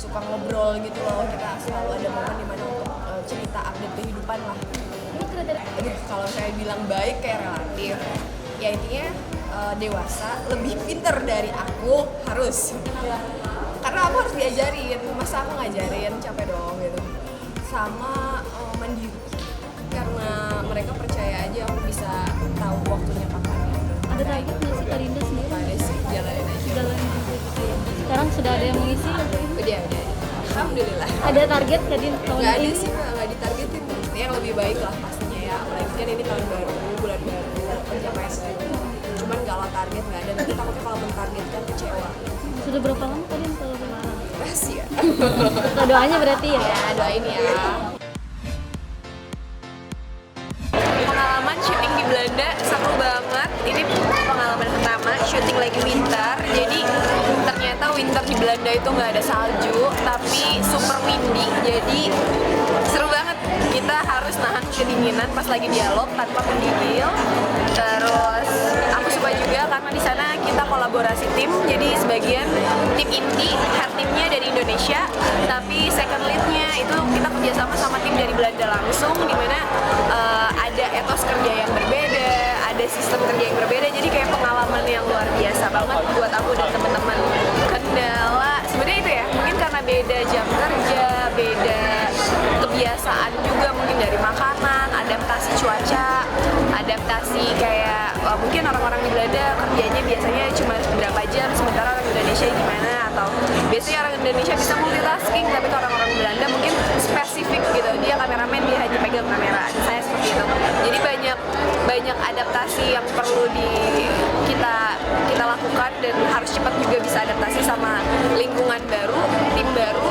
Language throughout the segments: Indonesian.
suka ngobrol gitu loh, kita selalu ada momen dimana untuk cerita update kehidupan lah. Aduh, kalau saya bilang baik kayak relatif, ya intinya dewasa, lebih pinter dari aku harus, karena aku harus diajarin, masa aku ngajarin, capek dong gitu. Sama mandiri, karena mereka percaya aja aku bisa tahu waktunya kapan gitu. Ada target nggak sih Karinda sendiri? Ada sih, jalanin aja. Jalanin aja gitu ya. Sekarang sudah ada yang mengisi? Udah. Alhamdulillah. Ada target tadi tahun Nggak ada ini? sih, nggak ditargetin. Yang lebih baik lah pastinya ya, apalagi kan ini tahun baru, bulan baru, pencapaian baru. Cuman kalau target nggak ada, nanti takutnya kalau mentargetkan kecewa. Sudah berapa lama tadi kalau Rahasia. doanya berarti ya? Ya, doain ya. Pengalaman syuting di Belanda seru banget. Ini pengalaman pertama syuting lagi winter. Jadi ternyata winter di Belanda itu nggak ada salju, tapi super windy. Jadi seru banget. Kita harus nahan kedinginan pas lagi dialog tanpa menggigil. Terus aku suka juga karena di sana kita kolaborasi tim. Jadi sebagian tim inti, head timnya dari Indonesia, tapi second leadnya itu kita kerjasama sama tim dari Belanda langsung, dimana ada etos kerja yang berbeda, ada sistem kerja yang berbeda. Jadi kayak pengalaman yang luar biasa banget buat aku dan teman-teman. Kendala sebenarnya itu ya, mungkin karena beda jam kerja, beda kebiasaan juga, mungkin dari makanan, adaptasi cuaca, adaptasi kayak mungkin orang-orang di Belanda kerjanya biasanya cuma berapa jam, sementara orang Indonesia gimana, atau biasanya orang Indonesia bisa multitasking, tapi kalau orang-orang Belanda mungkin spesifik gitu, dia kameramen, dia hanya pegang kamera. Saya seperti itu. Jadi banyak adaptasi yang perlu kita lakukan, dan harus cepat juga bisa adaptasi sama lingkungan baru, tim baru,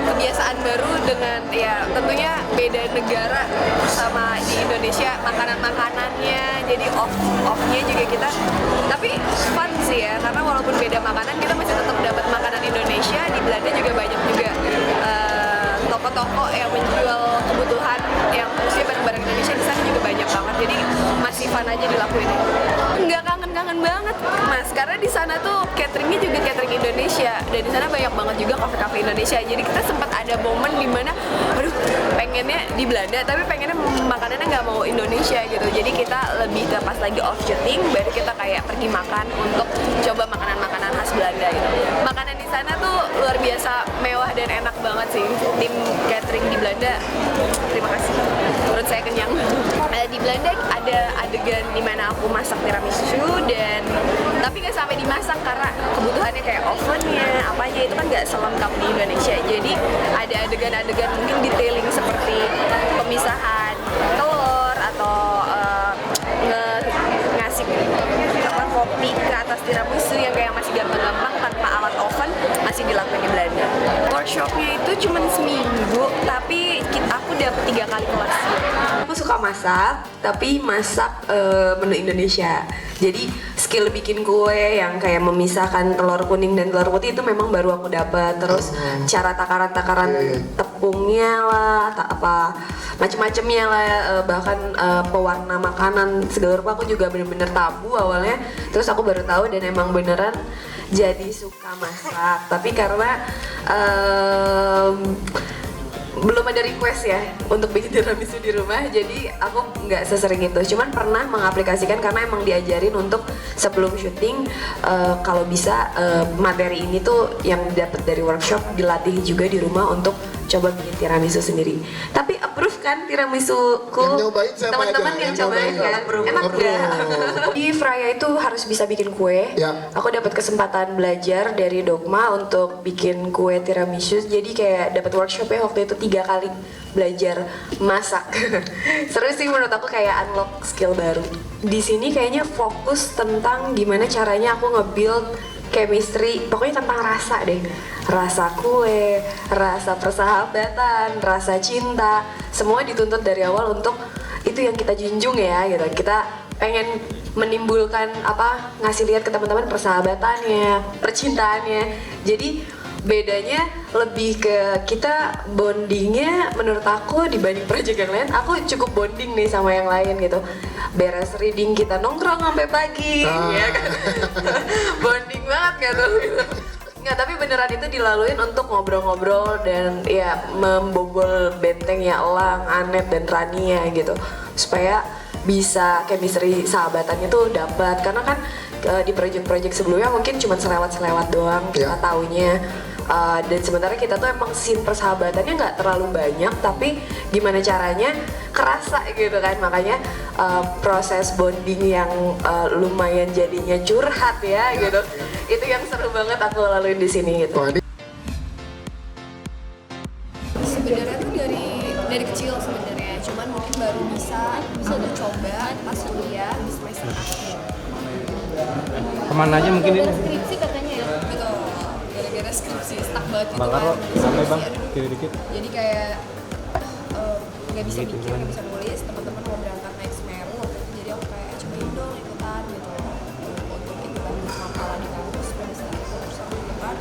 kebiasaan baru, dengan ya tentunya beda negara sama di Indonesia, makanannya, jadi off-nya juga kita, tapi fun sih ya, karena walaupun beda makanan kita masih tetap dapat makanan Indonesia. Di Belanda juga banyak juga toko-toko yang menjual kebutuhan yang khususnya barang-barang Indonesia, di sana juga banyak banget, jadi masih fun aja dilakuin. Nggak kangen banget mas, karena di sana tuh cateringnya juga catering Indonesia, dan di sana banyak banget juga kafe-kafe Indonesia. Jadi kita sempat ada momen dimana aduh pengennya di Belanda tapi pengennya makanannya nggak mau Indonesia gitu. Jadi kita lebih ke pas lagi off shooting baru kita kayak pergi makan untuk coba makanan-makanan khas Belanda gitu. Makanan di sana tuh luar biasa mewah dan enak banget sih. Tim catering di Belanda, terima kasih, menurut saya kenyang. Di Belanda ada adegan dimana aku masak tiramisu, dan tapi nggak sampai dimasak karena kebutuhannya kayak ovennya, apanya itu kan nggak selengkap di Indonesia. Jadi ada adegan-adegan mungkin detailing seperti pemisahan telur atau ngasih kopi ke atas tiramisu yang kayak masih gampang-gampang tanpa alat oven, masih dilakukan di Belanda. Workshopnya itu cuma seminggu, tapi aku dapet 3 kali kelas. Aku suka masak, tapi masak menu Indonesia. Jadi skill bikin kue yang kayak memisahkan telur kuning dan telur putih itu memang baru aku dapat. Terus cara takaran-takaran tepungnya lah, apa macem-macemnya lah, bahkan pewarna makanan segala rupa aku juga bener-bener tabu awalnya. Terus aku baru tahu dan emang beneran jadi suka masak. Tapi karena belum ada request ya untuk bikin tiramisu di rumah, jadi aku nggak sesering itu. Cuman pernah mengaplikasikan karena emang diajarin untuk sebelum syuting, kalau bisa materi ini tuh yang dapat dari workshop dilatih juga di rumah untuk coba bikin tiramisu sendiri. Tapi approve kan tiramisuku? Yang nyobain siapa Teman-teman aja? yang Yang cobain nyobain kan? approve. Enak Approve. nggak? Di Freya itu harus bisa bikin kue. Ya. Aku dapat kesempatan belajar dari Dogma untuk bikin kue tiramisu. Jadi kayak dapat workshopnya waktu itu 3 kali belajar masak. Seru sih menurut aku, kayak unlock skill baru. Di sini kayaknya fokus tentang gimana caranya aku nge-build chemistry, pokoknya tentang rasa deh. Rasa kue, rasa persahabatan, rasa cinta, semua dituntut dari awal untuk itu yang kita junjung ya gitu. Kita pengen menimbulkan ngasih lihat ke teman-teman persahabatannya, percintaannya. Jadi bedanya lebih ke kita bondingnya menurut aku dibanding project yang lain. Aku cukup bonding nih sama yang lain gitu. Beres reading kita nongkrong sampai pagi, ya kan? Bonding banget kan tuh gitu. Nggak, tapi beneran itu dilaluin untuk ngobrol-ngobrol dan ya membobol bentengnya Elang, Anet dan Rania gitu, supaya bisa chemistry sahabatannya tuh dapat. Karena kan di project-project sebelumnya mungkin cuma selewat-selewat doang kita taunya. Dan sebenarnya kita tuh emang scene persahabatannya nggak terlalu banyak, tapi gimana caranya kerasa gitu kan. Makanya proses bonding yang lumayan jadinya curhat ya gitu, itu yang seru banget aku laluin di sini gitu. Sebenarnya tuh dari kecil sebenarnya, cuman mungkin baru bisa coba pas kuliah di semester akhir. Kemana aja mungkin ini? Skripsi katanya ya. Betul, gara-gara skripsi stuck banget gitu Bang Karo, kan. sampai bang, Aduh. kiri dikit. Jadi kayak nggak bisa Gitu, bikin, kan. nggak bisa nulis. Teman-teman mau berangkat naik Semeru waktu itu, jadi aku kayak cobain dong ikutan gitu untuk ikutan makalah di kampus pada saat itu, terus aku ikutan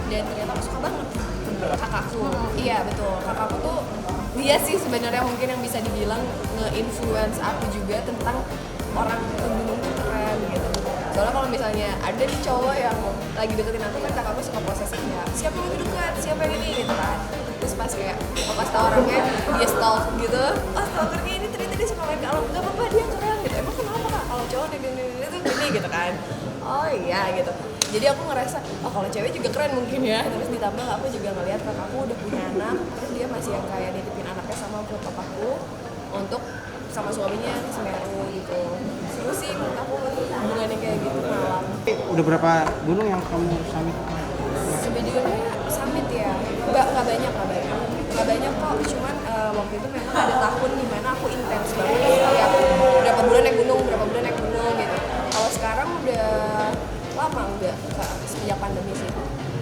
dan ternyata aku suka banget. Kakakku, iya betul, kakakku tuh dia sih sebenarnya mungkin yang bisa dibilang nge-influence aku juga tentang orang ke gunung tuh keren gitu. Soalnya kalau misalnya ada nih cowok yang lagi deketin aku kan, kakakku suka posesif ya, siapa yang lebih dekat, siapa yang ini gitu kan. Terus pas kayak aku pas tau orangnya dia stalk gitu, oh stalkernya ini ternyata dia suka main ke alam, gak apa-apa dia keren gitu. Emang kenapa kak kalau cowok ini tuh gini gitu kan. Oh iya gitu. Jadi aku ngerasa, oh kalau cewek juga keren mungkin ya. Terus ditambah aku juga ngeliat kakakku udah punya anak, terus dia masih yang kayak nitipin anaknya sama buat papaku untuk sama suaminya ke Semeru gitu. Seru sih menurut aku hubungannya kayak gitu malam. Udah berapa gunung yang kamu summit? Sebetulnya summit ya, nggak banyak kok. Cuman waktu itu memang ada tahun dimana aku intens banget kayak berapa bulan naik gunung gitu. Kalau sekarang udah lama udah sejak pandemi sih.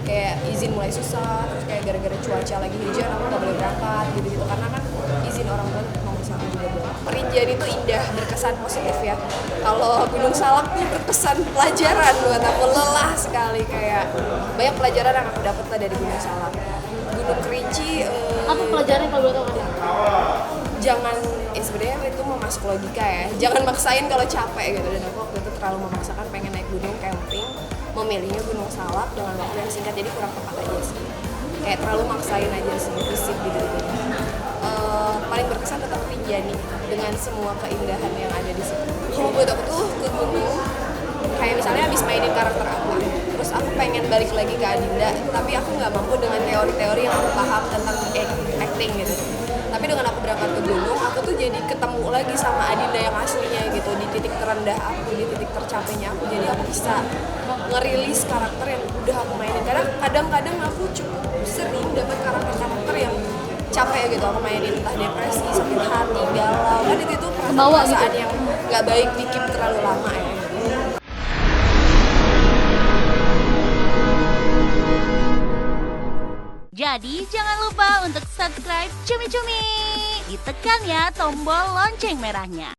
Kayak izin mulai susah, terus kayak gara-gara cuaca lagi hujan aku nggak boleh berangkat gitu karena kan izin orang tua nomor satu juga belum. Rinjani itu indah, berkesan positif ya. Kalau Gunung Salak tuh berkesan pelajaran buat aku, lelah sekali, kayak banyak pelajaran yang aku dapat lah dari Gunung Salak. Gunung Kerinci Apa pelajarannya kalau boleh tahu kan? jangan, sebenarnya itu mau masuk logika ya, jangan maksain kalau capek gitu. Dan aku waktu itu terlalu memaksakan pengen naik gunung camping, memilihnya Gunung Salak dengan waktu yang singkat, jadi kurang tepat aja sih, kayak terlalu maksain aja sih fisik gitu. Paling berkesan tetap Rinjani dengan semua keindahan yang ada di situ. Kalau buat aku tuh ke gunung kayak misalnya habis mainin karakter apa, terus aku pengen balik lagi ke Adinda, tapi aku nggak mampu dengan teori-teori yang aku paham tentang acting gitu. Tapi dengan aku berangkat ke gunung, aku tuh jadi ketemu lagi sama Adinda yang aslinya gitu, di titik terendah aku, di titik tercapainya aku. Jadi aku bisa ngerilis karakter yang udah aku mainin. Karena kadang-kadang aku cukup sering dapat karakter-karakter yang capek gitu aku mainin, entah depresi, sakit hati, galau. Kan itu perasaan yang nggak baik bikin terlalu lama ya. Jadi jangan lupa untuk subscribe Cumi Cumi. Ditekan ya tombol lonceng merahnya.